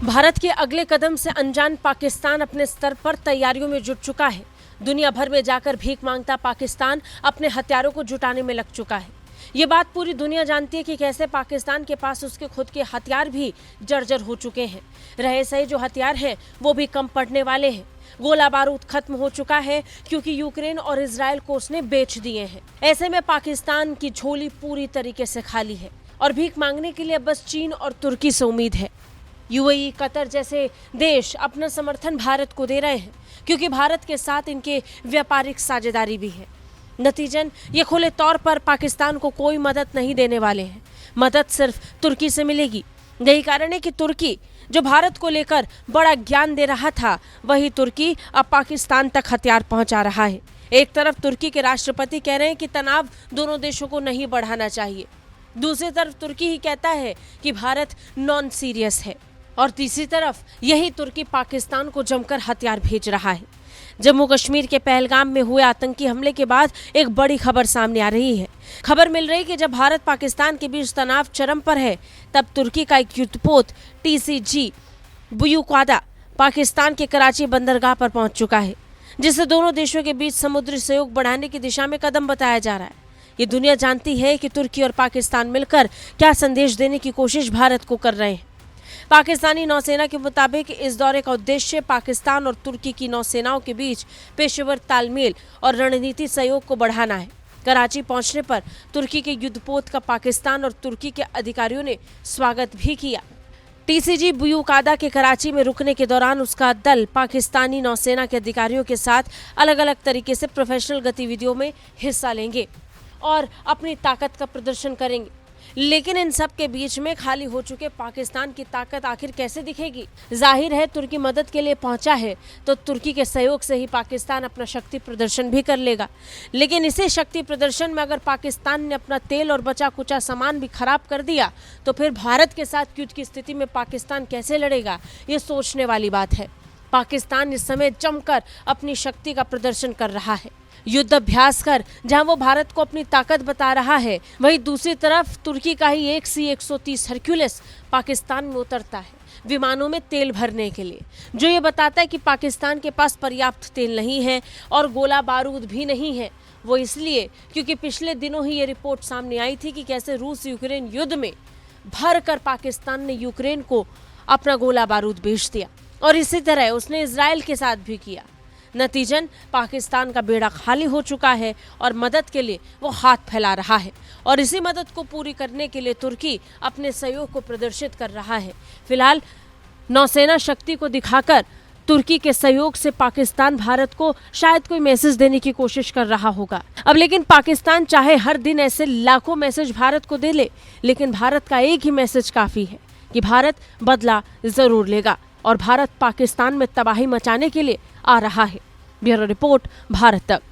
भारत के अगले कदम से अनजान पाकिस्तान अपने स्तर पर तैयारियों में जुट चुका है। दुनिया भर में जाकर भीख मांगता पाकिस्तान अपने हथियारों को जुटाने में लग चुका है। ये बात पूरी दुनिया जानती है कि कैसे पाकिस्तान के पास उसके खुद के हथियार भी जर्जर हो चुके हैं। रहे सही जो हथियार हैं वो भी कम पड़ने वाले हैं। गोला बारूद खत्म हो चुका है क्योंकि यूक्रेन और इजराइल को उसने बेच दिए हैं। ऐसे में पाकिस्तान की झोली पूरी तरीके से खाली है और भीख मांगने के लिए बस चीन और तुर्की से उम्मीद है। यूएई, कतर जैसे देश अपना समर्थन भारत को दे रहे हैं क्योंकि भारत के साथ इनके व्यापारिक साझेदारी भी है। नतीजन ये खुले तौर पर पाकिस्तान को कोई मदद नहीं देने वाले हैं। मदद सिर्फ तुर्की से मिलेगी। यही कारण है कि तुर्की जो भारत को लेकर बड़ा ज्ञान दे रहा था, वही तुर्की अब पाकिस्तान तक हथियार पहुंचा रहा है। एक तरफ तुर्की के राष्ट्रपति कह रहे हैं कि तनाव दोनों देशों को नहीं बढ़ाना चाहिए, दूसरी तरफ तुर्की ही कहता है कि भारत नॉन सीरियस है, और तीसरी तरफ यही तुर्की पाकिस्तान को जमकर हथियार भेज रहा है। जम्मू कश्मीर के पहलगाम में हुए आतंकी हमले के बाद एक बड़ी खबर सामने आ रही है। खबर मिल रही है कि जब भारत पाकिस्तान के बीच तनाव चरम पर है, तब तुर्की का एक युद्धपोत TCG बुयुकादा पाकिस्तान के कराची बंदरगाह पर पहुंच चुका है, जिससे दोनों देशों के बीच समुद्री सहयोग बढ़ाने की दिशा में कदम बताया जा रहा है। ये दुनिया जानती है कि तुर्की और पाकिस्तान मिलकर क्या संदेश देने की कोशिश भारत को कर रहे हैं। पाकिस्तानी नौसेना के मुताबिक इस दौरे का उद्देश्य पाकिस्तान और तुर्की की नौसेनाओं के बीच पेशेवर तालमेल और रणनीति सहयोग को बढ़ाना है। कराची पहुंचने पर तुर्की के युद्धपोत का पाकिस्तान और तुर्की के अधिकारियों ने स्वागत भी किया। TCG बुयुकादा के कराची में रुकने के दौरान उसका दल पाकिस्तानी नौसेना के अधिकारियों के साथ अलग अलग तरीके से प्रोफेशनल गतिविधियों में हिस्सा लेंगे और अपनी ताकत का प्रदर्शन करेंगे। लेकिन इन सब के बीच में खाली हो चुके पाकिस्तान की ताकत आखिर कैसे दिखेगी? जाहिर है तुर्की मदद के लिए पहुंचा है तो तुर्की के सहयोग से ही पाकिस्तान अपना शक्ति प्रदर्शन भी कर लेगा। लेकिन इसी शक्ति प्रदर्शन में अगर पाकिस्तान ने अपना तेल और बचा कुचा सामान भी खराब कर दिया तो फिर भारत के साथ युद्ध की स्थिति में पाकिस्तान कैसे लड़ेगा? ये सोचने वाली बात है। पाकिस्तान इस समय जमकर अपनी शक्ति का प्रदर्शन कर रहा है, युद्ध अभ्यास कर जहां वो भारत को अपनी ताकत बता रहा है, वहीं दूसरी तरफ तुर्की का ही एक C-130 हरक्यूलिस पाकिस्तान में उतरता है विमानों में तेल भरने के लिए, जो ये बताता है कि पाकिस्तान के पास पर्याप्त तेल नहीं है और गोला बारूद भी नहीं है। वो इसलिए क्योंकि पिछले दिनों ही ये रिपोर्ट सामने आई थी कि कैसे रूस यूक्रेन युद्ध में भर कर पाकिस्तान ने यूक्रेन को अपना गोला बारूद बेच दिया, और इसी तरह उसने इजराइल के साथ भी किया। नतीजन पाकिस्तान का बेड़ा खाली हो चुका है और मदद के लिए वो हाथ फैला रहा है, और इसी मदद को पूरी करने के लिए तुर्की अपने सहयोग को प्रदर्शित कर रहा है। फिलहाल नौसेना शक्ति को दिखाकर तुर्की के सहयोग से पाकिस्तान भारत को शायद कोई मैसेज देने की कोशिश कर रहा होगा। अब लेकिन पाकिस्तान चाहे हर दिन ऐसे लाखों मैसेज भारत को दे ले, लेकिन भारत का एक ही मैसेज काफी है कि भारत बदला जरूर लेगा और भारत पाकिस्तान में तबाही मचाने के लिए आ रहा है। ब्यूरो रिपोर्ट, भारत तक।